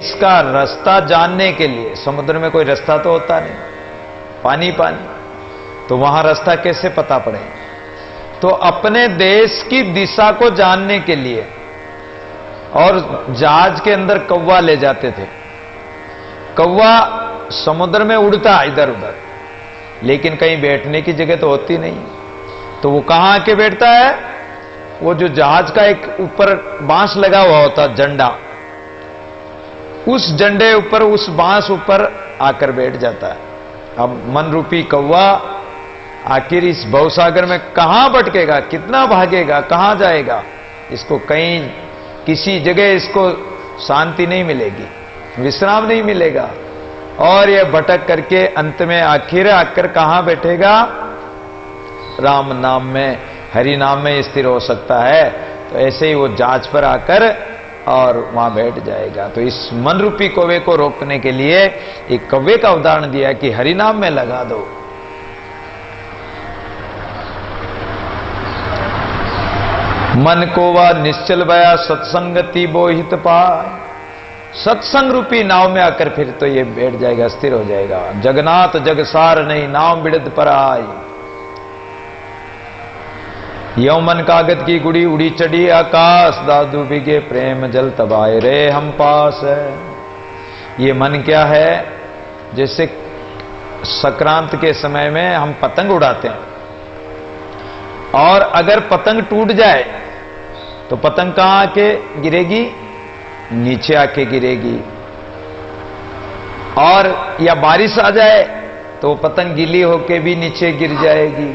इसका रास्ता जानने के लिए, समुद्र में कोई रास्ता तो होता नहीं, पानी पानी, तो वहां रास्ता कैसे पता पड़े? तो अपने देश की दिशा को जानने के लिए और जहाज के अंदर कौवा ले जाते थे। कौवा समुद्र में उड़ता इधर उधर, लेकिन कहीं बैठने की जगह तो होती नहीं, तो वो कहां आके बैठता है? वो जो जहाज का एक ऊपर बांस लगा हुआ होता, झंडा, उस झंडे ऊपर, उस बांस ऊपर आकर बैठ जाता है। अब मन रूपी कौवा आखिर इस भवसागर में कहां भटकेगा, कितना भागेगा, कहां जाएगा? इसको कहीं किसी जगह इसको शांति नहीं मिलेगी, विश्राम नहीं मिलेगा, और यह भटक करके अंत में आखिर आकर कहां बैठेगा? राम नाम में, हरि नाम में स्थिर हो सकता है। तो ऐसे ही वो जांच पर आकर और वहां बैठ जाएगा। तो इस मन रूपी कौवे को रोकने के लिए एक कौवे का उदाहरण दिया कि हरि नाम में लगा दो। मन कोवा निश्चल भया सत्संगति बोहित पाय। सत्संग रूपी नाव में आकर फिर तो ये बैठ जाएगा, स्थिर हो जाएगा। जगन्नाथ जगसार नहीं नाम बिड़द पर आई। यो मन कागज की गुड़ी उड़ी चढ़ी आकाश, दादू बिगे प्रेम जल तबाए रे हम पास है। ये मन क्या है? जैसे संक्रांत के समय में हम पतंग उड़ाते हैं, और अगर पतंग टूट जाए तो पतंग कहां आके गिरेगी? नीचे आके गिरेगी। और या बारिश आ जाए तो पतंग गीली होके भी नीचे गिर जाएगी।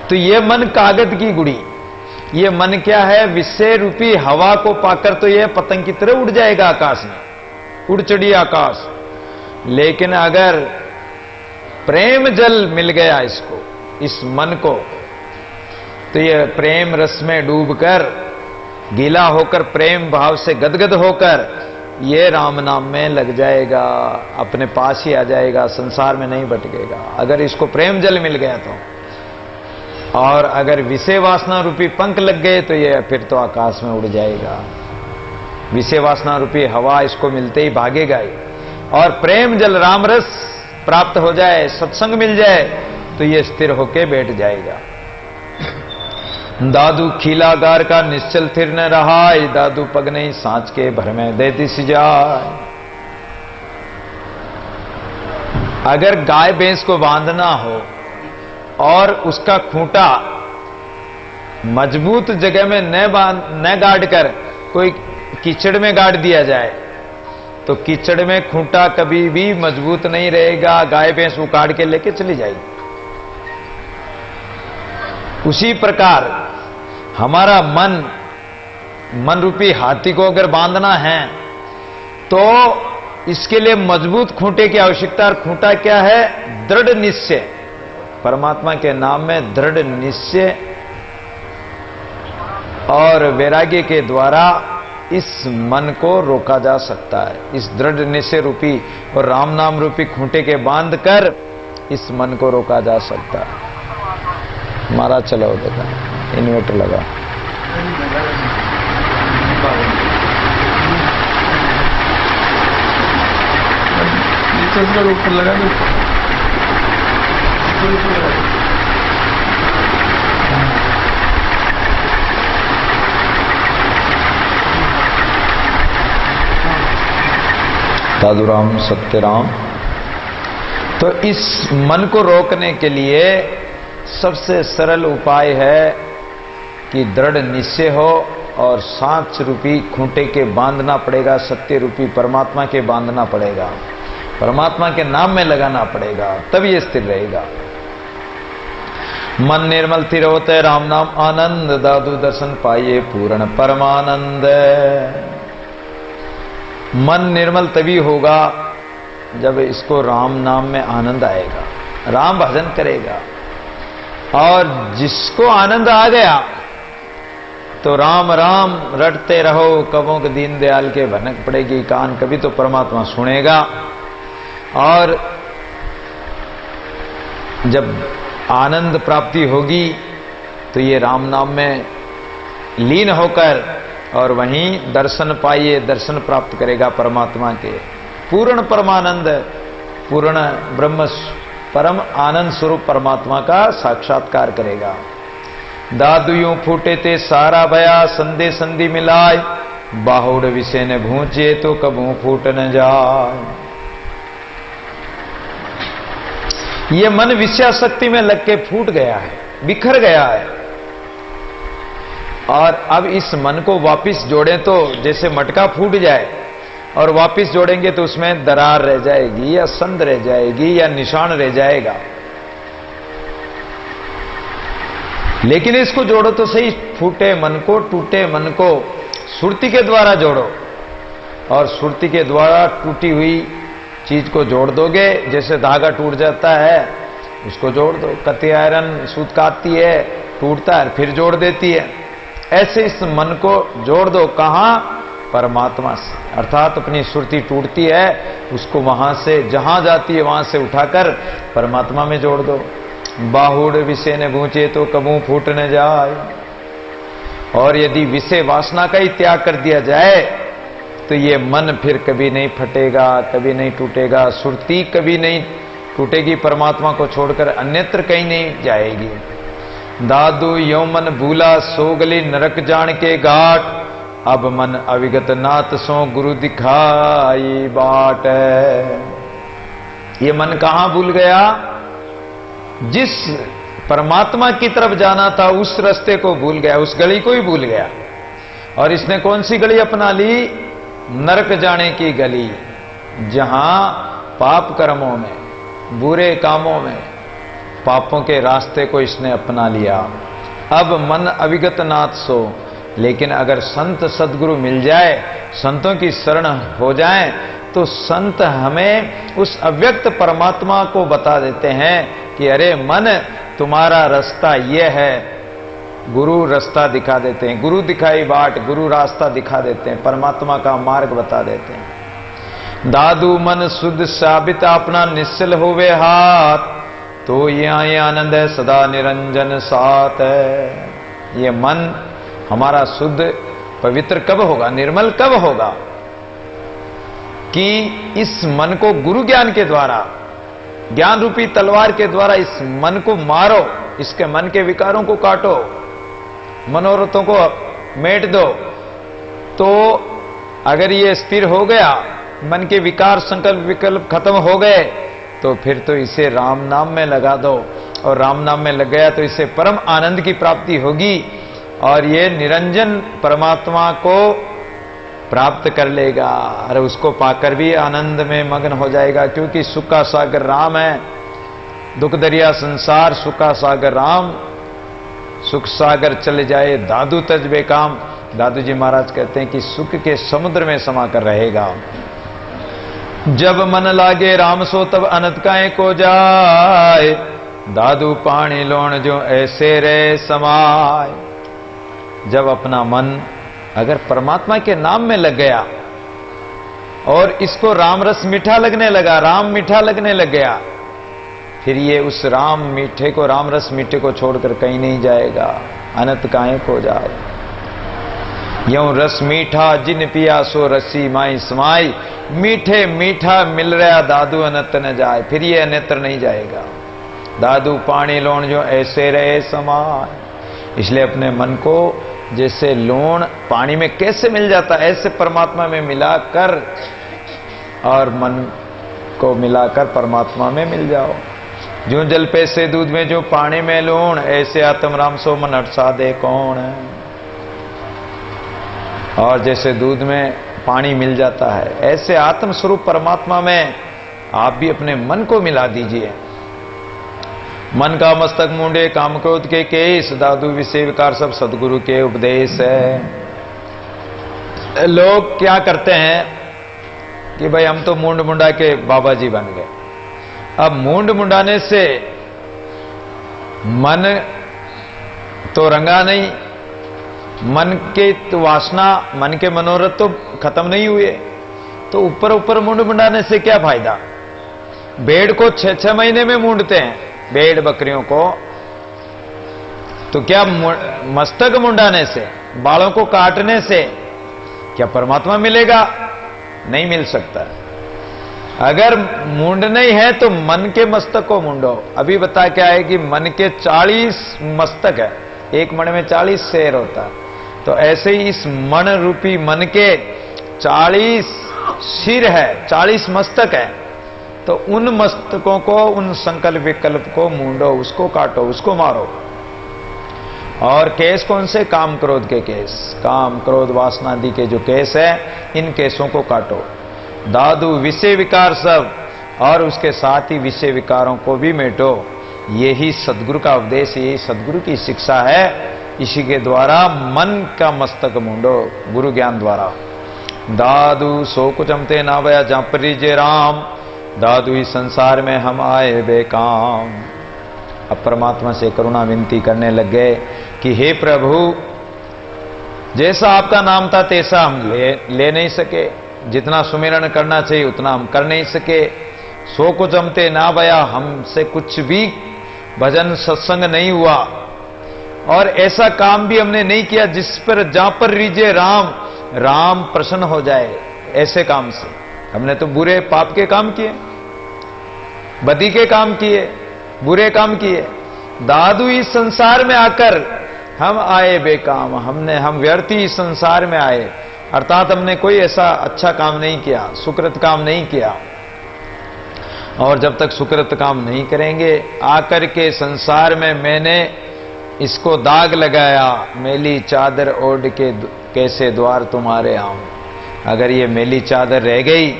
तो ये मन कागज की गुड़ी, ये मन क्या है? विषय रूपी हवा को पाकर तो ये पतंग की तरह उड़ जाएगा आकाश में, उड़ चढ़ी आकाश। लेकिन अगर प्रेम जल मिल गया इसको, इस मन को, तो ये प्रेम रस में डूबकर, गीला होकर, प्रेम भाव से गदगद होकर ये राम नाम में लग जाएगा, अपने पास ही आ जाएगा, संसार में नहीं भटकेगा अगर इसको प्रेम जल मिल गया तो। और अगर विषय वासना रूपी पंख लग गए तो ये फिर तो आकाश में उड़ जाएगा। विषय वासना रूपी हवा इसको मिलते ही भागेगा ही। और प्रेम जल राम रस प्राप्त हो जाए, सत्संग मिल जाए, तो ये स्थिर होके बैठ जाएगा। दादू खीलागार का निश्चल थिर न रहा, दादू पग नहीं सांच के भर में देती सी जाए। अगर गाय भैंस को बांधना हो और उसका खूंटा मजबूत जगह में न गाड़ कर कोई कीचड़ में गाड़ दिया जाए, तो कीचड़ में खूंटा कभी भी मजबूत नहीं रहेगा, गाय भैंस उखाड़ के लेके चली जाएगी। उसी प्रकार हमारा मन रूपी हाथी को अगर बांधना है तो इसके लिए मजबूत खूंटे की आवश्यकता। और खूंटा क्या है? दृढ़ निश्चय, परमात्मा के नाम में दृढ़ निश्चय और वैराग्य के द्वारा इस मन को रोका जा सकता है। इस दृढ़ निश्चय रूपी और राम नाम रूपी खूंटे के बांध कर इस मन को रोका जा सकता है। हमारा चलो देखा इन्वर्टर लगा, ऊपर लगा दो। साधुराम सत्यराम। तो इस मन को रोकने के लिए सबसे सरल उपाय है कि दृढ़ निश्चय हो और सांच रूपी खूंटे के बांधना पड़ेगा, सत्य रूपी परमात्मा के बांधना पड़ेगा, परमात्मा के नाम में लगाना पड़ेगा, तब ये स्थिर रहेगा। मन निर्मल स्थिर होते राम नाम आनंद, दादू दर्शन पाइए पूर्ण परमानंद। मन निर्मल तभी होगा जब इसको राम नाम में आनंद आएगा, राम भजन करेगा। और जिसको आनंद आ गया तो राम राम रटते रहो, कबों के दीन दयाल के भनक पड़ेगी कान, कभी तो परमात्मा सुनेगा। और जब आनंद प्राप्ति होगी तो ये राम नाम में लीन होकर और वहीं दर्शन पाइए, दर्शन प्राप्त करेगा परमात्मा के। पूर्ण परमानंद, पूर्ण ब्रह्म परम आनंद स्वरूप परमात्मा का साक्षात्कार करेगा। दादू यूं फूटे ते सारा भया, संधे संधि मिलाए, बाहुड़ विषय ने भूंचे तो कबू फूट न जाए। ये मन विषयाशक्ति में लग के फूट गया है, बिखर गया है, और अब इस मन को वापिस जोड़ें तो जैसे मटका फूट जाए और वापिस जोड़ेंगे तो उसमें दरार रह जाएगी या संद रह जाएगी या निशान रह जाएगा। लेकिन इसको जोड़ो तो सही, फूटे मन को, टूटे मन को सुरति के द्वारा जोड़ो, और सुरति के द्वारा टूटी हुई चीज को जोड़ दोगे। जैसे धागा टूट जाता है उसको जोड़ दो, कत्ती आयरन सूत काटती है, टूटता है फिर जोड़ देती है, ऐसे इस मन को जोड़ दो। कहां? परमात्मा से। अर्थात अपनी सुरति टूटती है उसको वहां से, जहां जाती है वहां से उठाकर परमात्मा में जोड़ दो। बाहुड़ विषय ने भूंचे तो कबू फूट न जाए। और यदि विषय वासना का ही त्याग कर दिया जाए तो ये मन फिर कभी नहीं फटेगा, कभी नहीं टूटेगा, सुरति कभी नहीं टूटेगी, परमात्मा को छोड़कर अन्यत्र कहीं नहीं जाएगी। दादू यो मन भूला सोगली नरक जान के घाट, अब मन अविगत नाथ सो गुरु दिखाई बाट। ये मन कहां भूल गया? जिस परमात्मा की तरफ जाना था उस रास्ते को भूल गया, उस गली को ही भूल गया। और इसने कौन सी गली अपना ली? नरक जाने की गली, जहां पाप कर्मों में, बुरे कामों में, पापों के रास्ते को इसने अपना लिया। अब मन अविगत नाथ सो। लेकिन अगर संत सदगुरु मिल जाए, संतों की शरण हो जाए, तो संत हमें उस अव्यक्त परमात्मा को बता देते हैं कि अरे मन, तुम्हारा रास्ता ये है। गुरु रास्ता दिखा देते हैं, गुरु दिखाई बाट, गुरु रास्ता दिखा देते हैं, परमात्मा का मार्ग बता देते हैं। दादू मन शुद्ध साबित अपना निश्चल होवे हाथ, तो ये आनंद है सदा निरंजन साथ है। ये मन हमारा शुद्ध पवित्र कब होगा, निर्मल कब होगा? कि इस मन को गुरु ज्ञान के द्वारा, ज्ञान रूपी तलवार के द्वारा इस मन को मारो, इसके मन के विकारों को काटो, मनोरथों को मेट दो। तो अगर ये स्थिर हो गया, मन के विकार संकल्प विकल्प खत्म हो गए, तो फिर तो इसे राम नाम में लगा दो, और राम नाम में लग गया तो इसे परम आनंद की प्राप्ति होगी, और ये निरंजन परमात्मा को प्राप्त कर लेगा। अरे उसको पाकर भी आनंद में मग्न हो जाएगा, क्योंकि सुख का सागर राम है। दुख दरिया संसार, सुख का सागर राम। सुख सागर चले जाए दादू तज बेकाम। दादू जी महाराज कहते हैं कि सुख के समुद्र में समा कर रहेगा। जब मन लागे राम सो तब अनंत काए को जाए, दादू पानी लोण जो ऐसे रे समाए। जब अपना मन अगर परमात्मा के नाम में लग गया और इसको राम रस मीठा लगने लगा, राम मीठा लगने लग गया, फिर ये उस राम मीठे को, राम रस मीठे को छोड़कर कहीं नहीं जाएगा। अनंत काहे को जाए। यूं रस मीठा जिन पिया सो रसी माई समाई, मीठे मीठा मिल रहा दादू अनंत न जाए। फिर ये अन्यत्र नहीं जाएगा। दादू पानी लोण जो ऐसे रहे समाए। इसलिए अपने मन को जैसे लोण पानी में कैसे मिल जाता है, ऐसे परमात्मा में मिलाकर, और मन को मिलाकर परमात्मा में मिल जाओ। जो जल पे से दूध में जो पानी में लूण, ऐसे आत्म राम सो मन अटसा दे कौन। और जैसे दूध में पानी मिल जाता है, ऐसे आत्म स्वरूप परमात्मा में आप भी अपने मन को मिला दीजिए। मन का मस्तक मुंडे काम क्रोध के केस, दादू विषय विकार सब सदगुरु के उपदेश है। लोग क्या करते हैं कि भाई हम तो मूंड मुंडा के बाबा जी बन गए। अब मूंड मुंडाने से मन तो रंगा नहीं, मन के तो वासना, मन के मनोरथ तो खत्म नहीं हुए, तो ऊपर ऊपर मूंड मुंडाने से क्या फायदा? भेड़ को 6-6 महीने में मूंडते हैं, भेड़ बकरियों को, तो क्या मस्तक मुंडाने से, बालों को काटने से क्या परमात्मा मिलेगा? नहीं मिल सकता। अगर मूंढना ही है तो मन के मस्तक को मूंढो। अभी बता क्या है कि मन के 40 मस्तक है, एक मन में 40 शेर होता है। तो ऐसे ही इस मन रूपी मन के 40 सिर है, 40 मस्तक है। तो उन मस्तकों को, उन संकल्प विकल्प को मूंढो, उसको काटो, उसको मारो। और केस कौन से? काम क्रोध के केस, काम क्रोध वासनादि के जो केस है, इन केसों को काटो। दादू विषय विकार सब, और उसके साथ ही विषय विकारों को भी मेटो। यही सदगुरु का उपदेश, यही सदगुरु की शिक्षा है। इसी के द्वारा मन का मस्तक मूंढो, गुरु ज्ञान द्वारा। दादू सो कुछ हमते ना भया जहां परिजे राम, दादू इस संसार में हम आए बेकाम। अब परमात्मा से करुणा विनती करने लग गए कि हे प्रभु, जैसा आपका नाम था तैसा हम ले नहीं सके, जितना सुमिरन करना चाहिए उतना हम कर नहीं सके। सो कुछ हमते ना भया, हमसे कुछ भी भजन सत्संग नहीं हुआ, और ऐसा काम भी हमने नहीं किया जिस पर जहां पर रीजे राम, राम प्रसन्न हो जाए। ऐसे काम से हमने तो बुरे पाप के काम किए, बदी के काम किए, बुरे काम किए। दादू इस संसार में आकर हम आए बेकाम, हम व्यर्थ ही इस संसार में आए, अर्थात हमने कोई ऐसा अच्छा काम नहीं किया, सुकृत काम नहीं किया। और जब तक सुकृत काम नहीं करेंगे, आकर के संसार में मैंने इसको दाग लगाया, मेली चादर ओढ़ के कैसे द्वार तुम्हारे आऊं। अगर ये मेली चादर रह गई,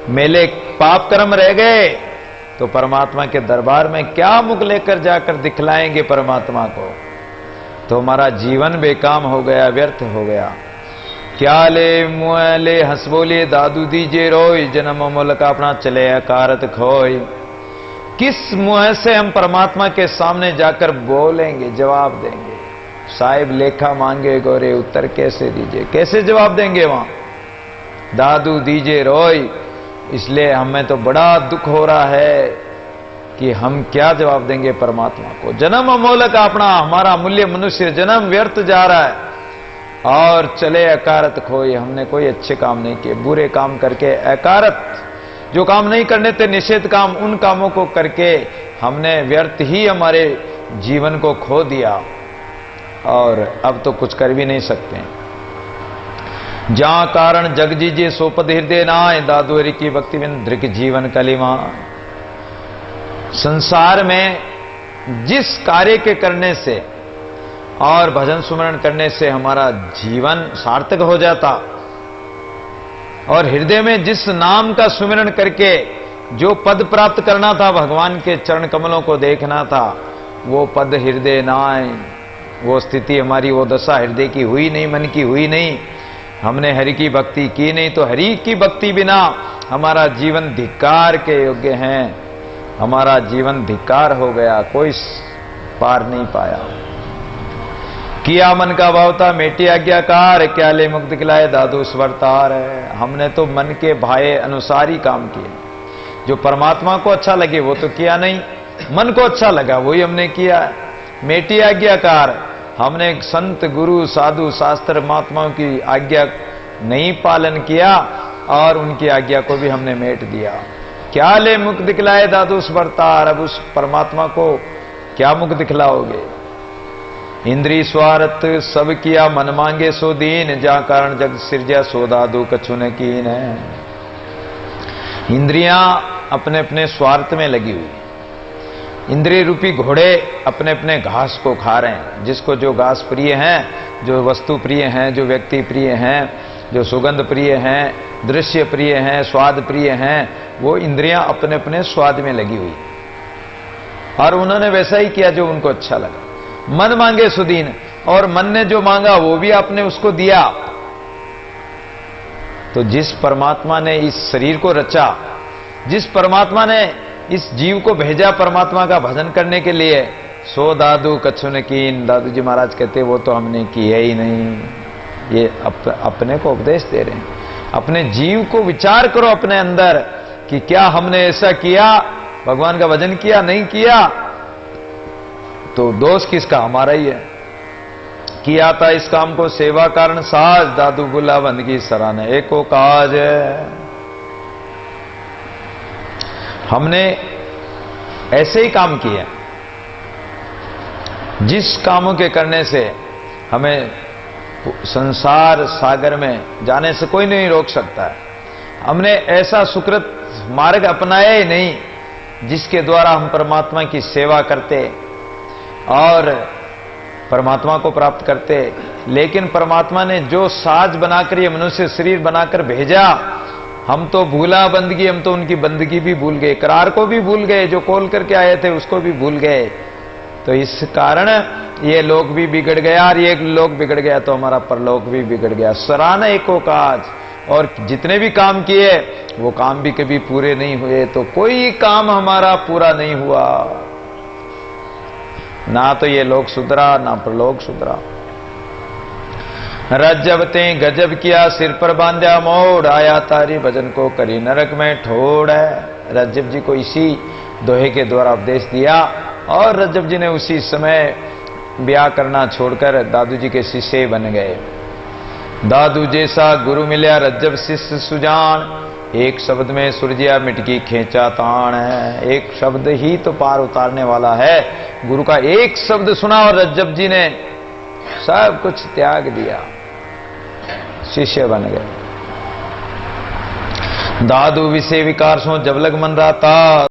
मेले पाप कर्म रह गए, तो परमात्मा के दरबार में क्या मुख लेकर जाकर दिखलाएंगे परमात्मा को? तो हमारा जीवन बेकाम हो गया, व्यर्थ हो गया। क्या ले मुँह ले हंस बोलिए दादू दीजिए रोई, जन्म मोल का अपना चले अकारत खोई। किस मुंह से हम परमात्मा के सामने जाकर बोलेंगे, जवाब देंगे? साहिब लेखा मांगे गोरे, उत्तर कैसे दीजिए? कैसे जवाब देंगे वहां? दादू दीजिए रोई। इसलिए हमें तो बड़ा दुख हो रहा है कि हम क्या जवाब देंगे परमात्मा को। जन्म अमोल का अपना, हमारा अमूल्य मनुष्य जन्म व्यर्थ जा रहा है, और चले अकारत खोई। हमने कोई अच्छे काम नहीं किए, बुरे काम करके, अकारत जो काम नहीं करने थे, निषेध काम, उन कामों को करके हमने व्यर्थ ही हमारे जीवन को खो दिया, और अब तो कुछ कर भी नहीं सकते। जहां कारण जग जीजे सोपद हृदय नाय, दादू हरि की भक्ति बिन धृक जीवन कलिमा। संसार में जिस कार्य के करने से और भजन सुमरण करने से हमारा जीवन सार्थक हो जाता, और हृदय में जिस नाम का सुमिरन करके जो पद प्राप्त करना था, भगवान के चरण कमलों को देखना था, वो पद हृदय नाय, वो स्थिति हमारी, वो दशा हृदय की हुई नहीं, मन की हुई नहीं। हमने हरि की भक्ति की नहीं, तो हरि की भक्ति बिना हमारा जीवन धिक्कार के योग्य है। हमारा जीवन धिक्कार हो गया, कोई पार नहीं पाया। किया मन का भाव था मेटी आज्ञाकार, क्या ले मुक्त दिखलाए दादू स्वरतार है। हमने तो मन के भाए अनुसार ही काम किए, जो परमात्मा को अच्छा लगे वो तो किया नहीं, मन को अच्छा लगा वही हमने किया। मेटी आज्ञाकार, हमने संत गुरु साधु शास्त्र महात्माओं की आज्ञा नहीं पालन किया, और उनकी आज्ञा को भी हमने मेट दिया। क्या ले मुख दिखलाए दादू स्वरतार, अब उस परमात्मा को क्या मुख दिखलाओगे? इंद्री स्वार्थ सब किया मन मांगे सो दीन, जा कारण जग सिरजा सो दादू कछु न कीन है। इंद्रियां अपने अपने स्वार्थ में लगी हुई, इंद्रिय रूपी घोड़े अपने अपने घास को खा रहे हैं। जिसको जो घास प्रिय है, जो वस्तु प्रिय हैं, जो व्यक्ति प्रिय हैं, जो सुगंध प्रिय हैं, दृश्य प्रिय हैं, स्वाद प्रिय हैं, वो इंद्रियां अपने अपने स्वाद में लगी हुई, और उन्होंने वैसा ही किया जो उनको अच्छा लगा। मन मांगे सुदीन, और मन ने जो मांगा वो भी आपने उसको दिया। तो जिस परमात्मा ने इस शरीर को रचा, जिस परमात्मा ने इस जीव को भेजा परमात्मा का भजन करने के लिए, सो दादू कछु न कीन। दादू जी महाराज कहते वो तो हमने किया ही नहीं। ये अपने को उपदेश दे रहे हैं। अपने जीव को विचार करो अपने अंदर कि क्या हमने ऐसा किया, भगवान का भजन किया, नहीं किया, तो दोष किसका? हमारा ही है। किया था इस काम को सेवा कारण साज, दादू बोला बंदगी सराहना एको काज। हमने ऐसे ही काम किए जिस कामों के करने से हमें संसार सागर में जाने से कोई नहीं रोक सकता है। हमने ऐसा सुकृत मार्ग अपनाया ही नहीं जिसके द्वारा हम परमात्मा की सेवा करते और परमात्मा को प्राप्त करते। लेकिन परमात्मा ने जो साज बनाकर ये मनुष्य शरीर बनाकर भेजा, हम तो भूला बंदगी, हम तो उनकी बंदगी भी भूल गए, करार को भी भूल गए, जो कॉल करके आए थे उसको भी भूल गए। तो इस कारण ये लोक भी बिगड़ गया और ये लोक बिगड़ गया तो हमारा परलोक भी बिगड़ गया। सराहना एको काज। और जितने भी काम किए वो काम भी कभी पूरे नहीं हुए, तो कोई काम हमारा पूरा नहीं हुआ। ना तो ये लोक सुधरा ना परलोक सुधरा। रज्जब ते गजब किया सिर पर बांधा मोड़, आया तारी भजन को करी नरक में ठोड़। है रज्जब जी को इसी दोहे के द्वारा उपदेश दिया और रज्जब जी ने उसी समय ब्याह करना छोड़कर दादू जी के शिष्य बन गए। दादू जैसा गुरु मिल्या रज्जब शिष्य सुजान, एक शब्द में सुरजिया मिटकी खींचा ताण। है एक शब्द ही तो पार उतारने वाला है। गुरु का एक शब्द सुना और रज्जब जी ने सब कुछ त्याग दिया, शिष्य बन गए। दादू विषय विकार सो जब लग मन रहा था,